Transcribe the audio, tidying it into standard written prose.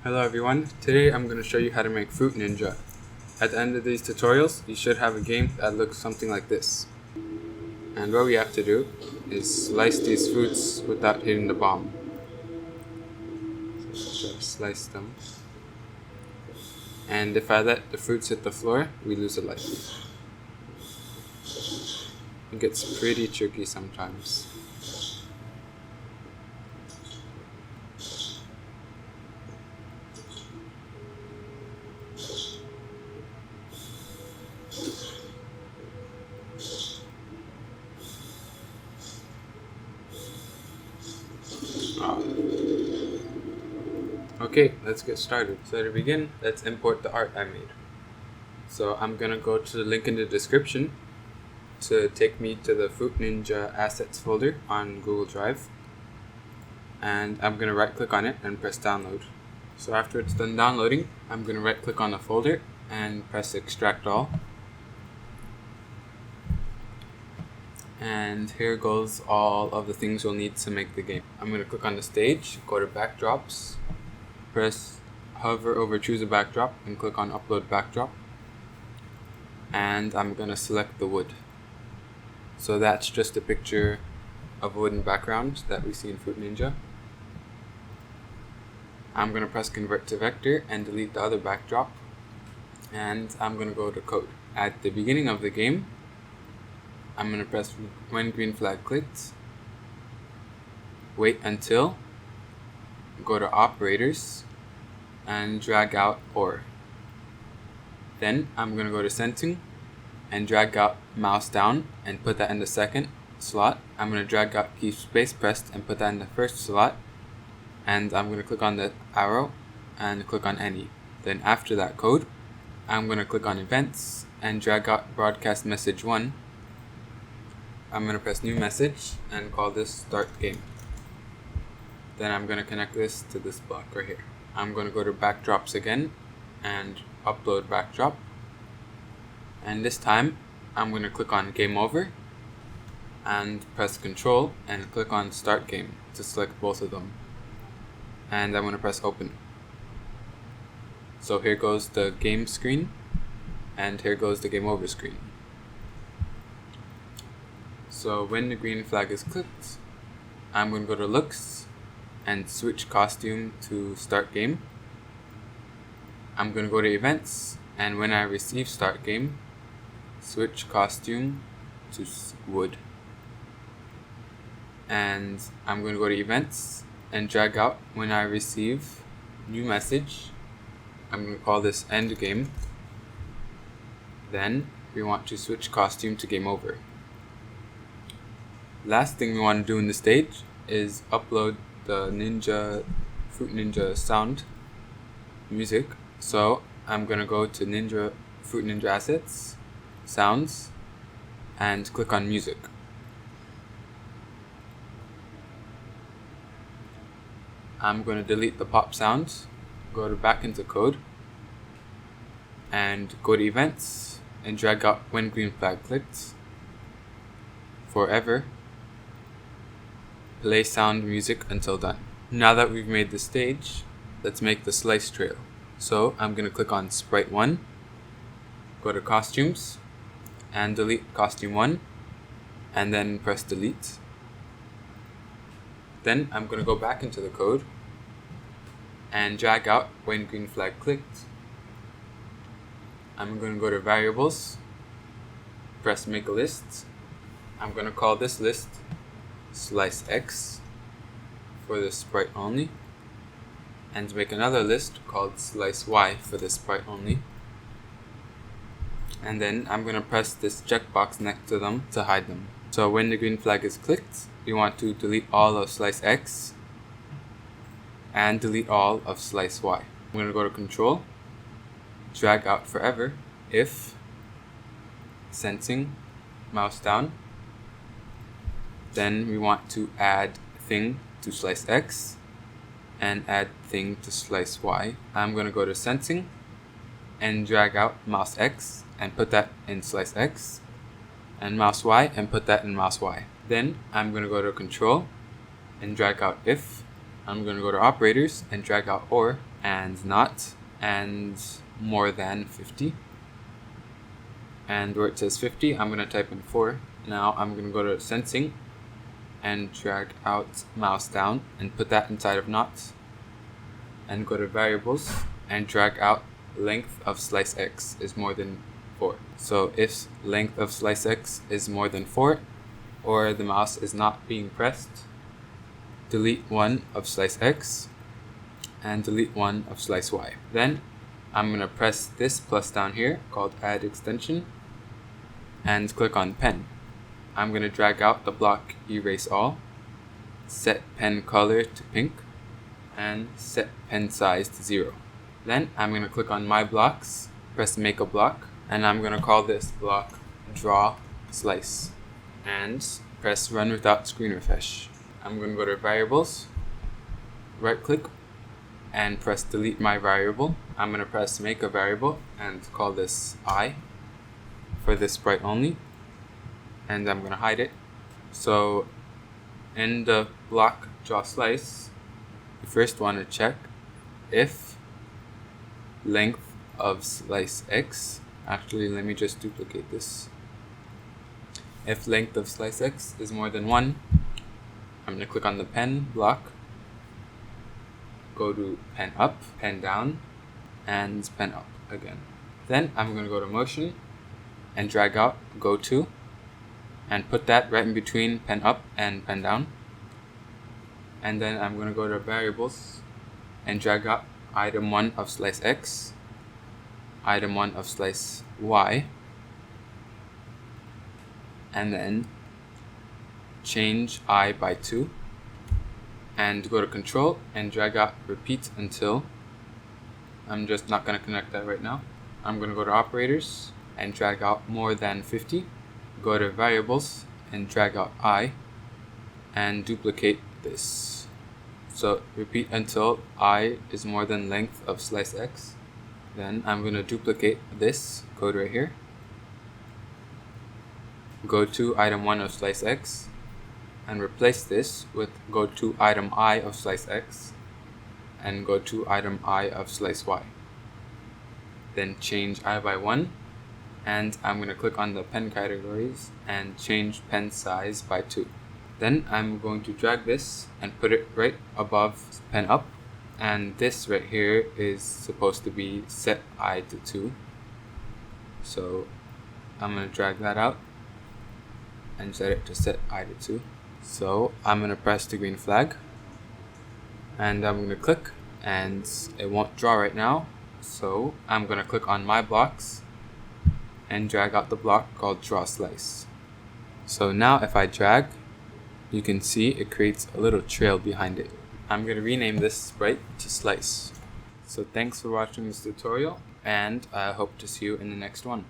Hello everyone, today I'm going to show you how to make Fruit Ninja. At the end of these tutorials, you should have a game that looks something like this. And what we have to do is slice these fruits without hitting the bomb. So just slice them. And if I let the fruits hit the floor, we lose a life. It gets pretty tricky sometimes. Okay, let's get started. So to begin, let's import the art I made. So I'm gonna go to the link in the description to take me to the Fruit Ninja assets folder on Google Drive. And I'm gonna right click on it and press download. So after it's done downloading, I'm gonna right click on the folder and press extract all. And here goes all of the things we'll need to make the game. I'm gonna click on the stage, go to backdrops, hover over choose a backdrop and click on upload backdrop, and I'm gonna select the wood. So that's just a picture of a wooden background that we see in Fruit Ninja. I'm gonna press convert to vector and delete the other backdrop, and I'm gonna go to code. At the beginning of the game, I'm gonna press when green flag clicked, wait until, go to operators and drag out or. Then I'm going to go to sensing and drag out mouse down and put that in the second slot. I'm going to drag out keep space pressed and put that in the first slot, and I'm going to click on the arrow and click on any. Then after that code, I'm going to click on events and drag out broadcast message 1. I'm going to press new message and call this start game. Then I'm going to connect this to this block right here. I'm going to go to backdrops again and upload backdrop. And this time I'm going to click on game over and press control and click on start game to select both of them. And I'm going to press open. So here goes the game screen and here goes the game over screen. So when the green flag is clicked, I'm going to go to looks and switch costume to start game. I'm going to go to events, and when I receive start game, switch costume to wood. And I'm going to go to events and drag out when I receive new message. I'm going to call this end game. Then we want to switch costume to game over. Last thing we want to do in the stage is upload the Fruit Ninja sound music. So I'm gonna go to Fruit Ninja assets, sounds, and click on music. I'm gonna delete the pop sound, go to back into code, and go to events and drag out when green flag clicked, forever. Play sound music until done. Now that we've made the stage, let's make the slice trail. So I'm going to click on sprite 1, go to costumes, and delete costume 1, and then press delete. Then I'm going to go back into the code and drag out when green flag clicked. I'm going to go to variables, press make a list. I'm going to call this list slice X for the sprite only, and make another list called slice Y for the sprite only. And then I'm going to press this checkbox next to them to hide them. So when the green flag is clicked, we want to delete all of slice X and delete all of slice Y. I'm going to go to control, drag out forever, if, sensing, mouse down. Then we want to add thing to slice X and add thing to slice Y. I'm going to go to sensing and drag out mouse X and put that in slice X, and mouse Y and put that in mouse Y. Then I'm going to go to control and drag out if. I'm going to go to operators and drag out or. and not, and more than 50. And where it says 50, I'm going to type in 4. Now I'm going to go to sensing and drag out mouse down and put that inside of not. And go to variables and drag out length of slice x is more than 4. So if length of slice x is more than 4, or the mouse is not being pressed, delete 1 of slice x and delete 1 of slice y. Then I'm going to press this plus down here called add extension and click on pen. I'm going to drag out the block erase all, set pen color to pink, and set pen size to 0. Then I'm going to click on my blocks, press make a block, and I'm going to call this block draw slice and press run without screen refresh. I'm going to go to variables, right click, and press delete my variable. I'm going to press make a variable and call this I for this sprite only, and I'm going to hide it. So in the block draw slice, you first want to check if length of slice x, actually let me just duplicate this. If length of slice x is more than 1, I'm going to click on the pen block, go to pen up, pen down, and pen up again. Then I'm going to go to motion and drag out go to and put that right in between pen up and pen down. And then I'm going to go to variables and drag out item 1 of slice x, item 1 of slice y, and then change I by 2 and go to control and drag out repeat until. I'm just not going to connect that right now. I'm going to go to operators and drag out more than 50, go to variables and drag out I and duplicate this. So repeat until I is more than length of slice x. Then I'm going to duplicate this code right here, go to item 1 of slice x and replace this with go to item I of slice x and go to item I of slice y. Then change I by 1, and I'm going to click on the pen categories and change pen size by 2. Then I'm going to drag this and put it right above pen up, and this right here is supposed to be set I to 2. So I'm going to drag that out and set it to set I to 2. So I'm going to press the green flag and I'm going to click, and it won't draw right now. So I'm going to click on my blocks and drag out the block called draw slice. So now if I drag, you can see it creates a little trail behind it. I'm going to rename this sprite to slice. So thanks for watching this tutorial, and I hope to see you in the next one.